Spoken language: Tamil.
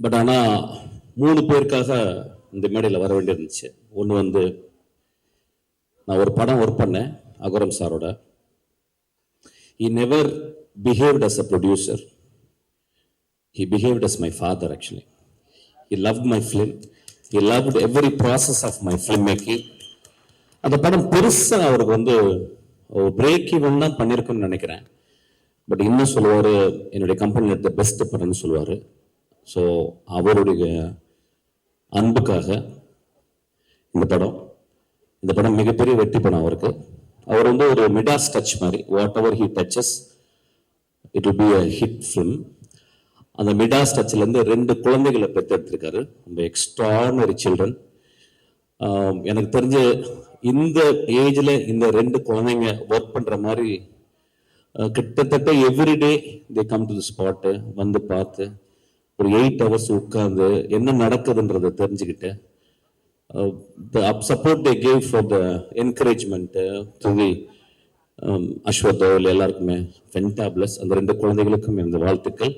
பட் ஆனால் 3 பேருக்காக இந்த மேடையில் வர வேண்டியிருந்துச்சு. ஒன்று வந்து நான் ஒரு படம் ஒர்க் பண்ணேன் அகரம் சாரோட. He never behaved as a producer. He behaved as my father actually. He loved my film. He loved every process of my filmmaking. அந்த படம் பெருசாக அவருக்கு வந்து பிரேக் ஈவன் தான் பண்ணியிருக்குன்னு நினைக்கிறேன். பட் இன்னும் சொல்லுவார், என்னுடைய கம்பெனியில் எடுத்த பெஸ்ட் படம்னு சொல்லுவார். ஸோ அவருடைய அன்புக்காக இந்த படம் மிகப்பெரிய வெற்றி படம் அவருக்கு. அவர் வந்து ஒரு மிடாஸ் டச் மாதிரி, whatever he touches it will be a hit film. அந்த மிடாஸ் டச்சிலேருந்து 2 குழந்தைகளை பெற்றெடுத்திருக்காரு. ரொம்ப எக்ஸ்ட்ரானரி சில்ட்ரன். எனக்கு தெரிஞ்ச இந்த ஏஜில் இந்த 2 குழந்தைங்க ஒர்க் பண்ணுற மாதிரி கிட்டத்தட்ட everyday they come to the spot வந்து பார்த்து ஒரு 8 hours உட்காந்து என்ன நடக்குதுன்றதை தெரிஞ்சுக்கிட்டு the support they gave for the encouragement to the Ashwath எல்லாருக்குமே ஃபென்டாபிளஸ். அந்த 2 குழந்தைகளுக்கும் இந்த வாழ்த்துக்கள்.